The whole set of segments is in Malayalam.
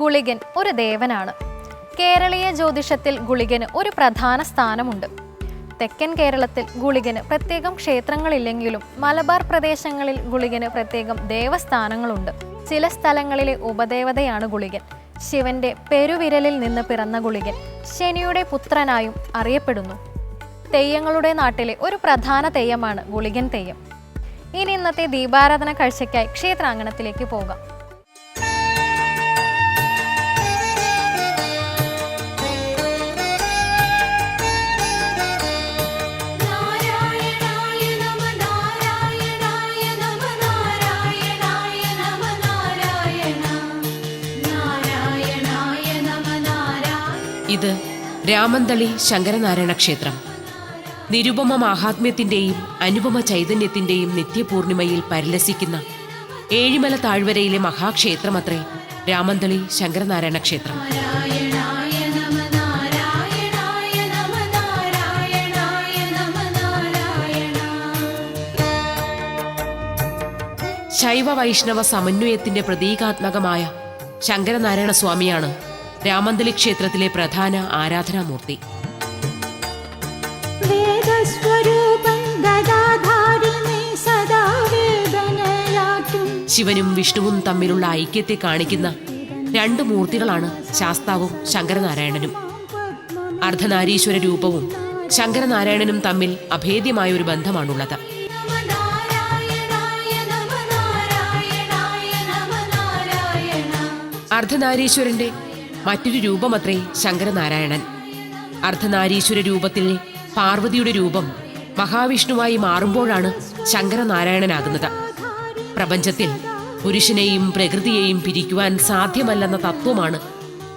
ഗുളികൻ ഒരു ദേവനാണ്. കേരളീയ ജ്യോതിഷത്തിൽ ഗുളികന് ഒരു പ്രധാന സ്ഥാനമുണ്ട്. തെക്കൻ കേരളത്തിൽ ഗുളികന് പ്രത്യേകം ക്ഷേത്രങ്ങളില്ലെങ്കിലും മലബാർ പ്രദേശങ്ങളിൽ ഗുളികന് പ്രത്യേകം ദേവസ്ഥാനങ്ങളുണ്ട്. ചില സ്ഥലങ്ങളിലെ ഉപദേവതയാണ് ഗുളികൻ. ശിവന്റെ പെരുവിരലിൽ നിന്ന് പിറന്ന ഗുളികൻ ശനിയുടെ പുത്രനായും അറിയപ്പെടുന്നു. തെയ്യങ്ങളുടെ നാട്ടിലെ ഒരു പ്രധാന തെയ്യമാണ് ഗുളികൻ തെയ്യം. ഇനി ഇന്നത്തെ ദീപാരാധന കാഴ്ചയ്ക്കായി ക്ഷേത്രാങ്കണത്തിലേക്ക് പോകാം. ഇത് രാമന്തളി ശങ്കരനാരായണ ക്ഷേത്രം. നിരുപമ മാഹാത്മ്യത്തിന്റെയും അനുപമ ചൈതന്യത്തിന്റെയും നിത്യപൂർണിമയിൽ പരിലസിക്കുന്ന ഏഴിമല താഴ്വരയിലെ മഹാക്ഷേത്രമത്രേ രാമന്തളി ശങ്കരനാരായണ ക്ഷേത്രം. ശൈവ വൈഷ്ണവ സമന്വയത്തിന്റെ പ്രതീകാത്മകമായ ശങ്കരനാരായണ സ്വാമിയാണ് രാമന്തളി ക്ഷേത്രത്തിലെ പ്രധാന ആരാധനാമൂർത്തി. ശിവനും വിഷ്ണുവും തമ്മിലുള്ള ഐക്യത്തെ കാണിക്കുന്ന രണ്ട് മൂർത്തികളാണ് ശാസ്താവും ശങ്കരനാരായണനും. അർദ്ധനാരീശ്വര രൂപവും ശങ്കരനാരായണനും തമ്മിൽ അഭേദ്യമായ ഒരു ബന്ധമാണുള്ളത്. അർദ്ധനാരീശ്വരന്റെ മറ്റൊരു രൂപമത്രേ ശങ്കരനാരായണൻ. അർദ്ധനാരീശ്വര രൂപത്തിലെ പാർവതിയുടെ രൂപം മഹാവിഷ്ണുവായി മാറുമ്പോഴാണ് ശങ്കരനാരായണനാകുന്നത്. പ്രപഞ്ചത്തിൽ പുരുഷനെയും പ്രകൃതിയെയും പിരിക്കുവാൻ സാധ്യമല്ലെന്ന തത്വമാണ്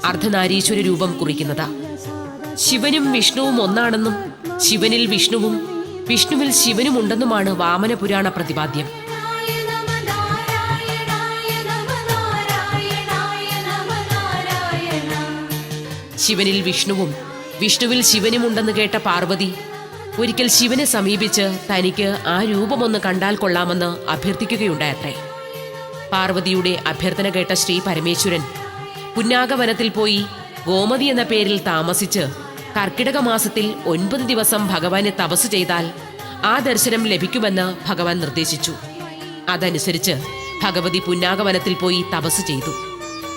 അർദ്ധനാരീശ്വര രൂപം കുറിക്കുന്നത്. ശിവനും വിഷ്ണുവും ഒന്നാണെന്നും ശിവനിൽ വിഷ്ണുവും വിഷ്ണുവിൽ ശിവനും ഉണ്ടെന്നുമാണ് വാമന പുരാണ പ്രതിപാദ്യം. ശിവനിൽ വിഷ്ണുവും വിഷ്ണുവിൽ ശിവനുമുണ്ടെന്ന് കേട്ട പാർവതി ഒരിക്കൽ ശിവനെ സമീപിച്ച് തനിക്ക് ആ രൂപമൊന്ന് കണ്ടാൽ കൊള്ളാമെന്ന് അഭ്യർത്ഥിക്കുകയുണ്ടായത്രേ. പാർവതിയുടെ അഭ്യർത്ഥന കേട്ട ശ്രീ പരമേശ്വരൻ പുന്നാഗവനത്തിൽ പോയി ഗോമതി എന്ന പേരിൽ താമസിച്ച് കർക്കിടക മാസത്തിൽ 9 ദിവസം ഭഗവാനെ തപസ് ചെയ്താൽ ആ ദർശനം ലഭിക്കുമെന്ന് ഭഗവാൻ നിർദ്ദേശിച്ചു. അതനുസരിച്ച് ഭഗവതി പുന്നാഗവനത്തിൽ പോയി തപസ് ചെയ്തു.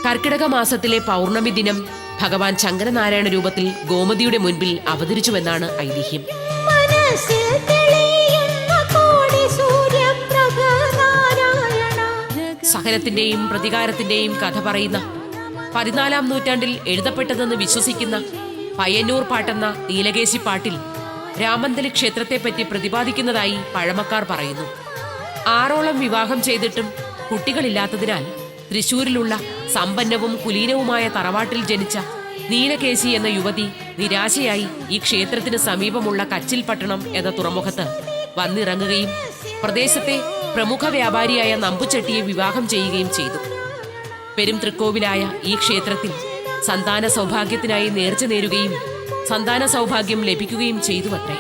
കർക്കിടക മാസത്തിലെ പൗർണമി ദിനം ഭഗവാൻ ശങ്കരനാരായണ രൂപത്തിൽ ഗോമതിയുടെ മുൻപിൽ അവതരിച്ചുവെന്നാണ് ഐതിഹ്യം. സഹനത്തിന്റെയും പ്രതികാരത്തിന്റെയും കഥ പറയുന്ന 14-ാം നൂറ്റാണ്ടിൽ എഴുതപ്പെട്ടതെന്ന് വിശ്വസിക്കുന്ന പയ്യന്നൂർ പാട്ടെന്ന നീലകേശി പാട്ടിൽ രാമന്തളി ക്ഷേത്രത്തെപ്പറ്റി പ്രതിപാദിക്കുന്നതായി പഴമക്കാർ പറയുന്നു. 6ഓളം വിവാഹം ചെയ്തിട്ടും കുട്ടികളില്ലാത്തതിനാൽ തൃശൂരിലുള്ള സമ്പന്നവും കുലീനവുമായ തറവാട്ടിൽ ജനിച്ച നീലകേശി എന്ന യുവതി നിരാശയായി ഈ ക്ഷേത്രത്തിന് സമീപമുള്ള കച്ചിൽ പട്ടണം എന്ന തുറമുഖത്ത് വന്നിറങ്ങുകയും പ്രദേശത്തെ പ്രമുഖ വ്യാപാരിയായ നമ്പുചെട്ടിയെ വിവാഹം ചെയ്യുകയും ചെയ്തു. പെരും തൃക്കോവിലായ ഈ ക്ഷേത്രത്തിൽ സന്താന സൗഭാഗ്യത്തിനായി നേർച്ച നേരുകയും സന്താന സൗഭാഗ്യം ലഭിക്കുകയും ചെയ്തുവത്രേ.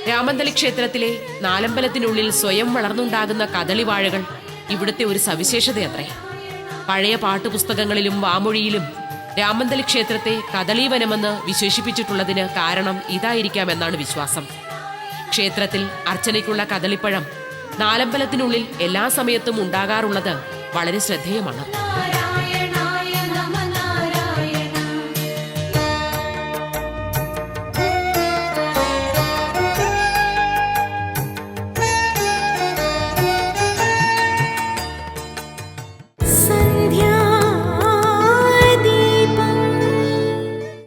രാമന്തളി ക്ഷേത്രത്തിലെ നാലമ്പലത്തിനുള്ളിൽ സ്വയം വളർന്നുണ്ടാകുന്ന കദളിവാഴകൾ ഇവിടുത്തെ ഒരു സവിശേഷതയത്രേ. പഴയ പാട്ടുപുസ്തകങ്ങളിലും വാമൊഴിയിലും രാമന്തളി ക്ഷേത്രത്തെ കദളീവനമെന്ന് വിശേഷിപ്പിച്ചിട്ടുള്ളതിന് കാരണം ഇതായിരിക്കാമെന്നാണ് വിശ്വാസം. ക്ഷേത്രത്തിൽ അർച്ചനയ്ക്കുള്ള കദളിപ്പഴം നാലമ്പലത്തിനുള്ളിൽ എല്ലാ സമയത്തും ഉണ്ടാകാറുള്ളത് വളരെ ശ്രദ്ധേയമാണ്.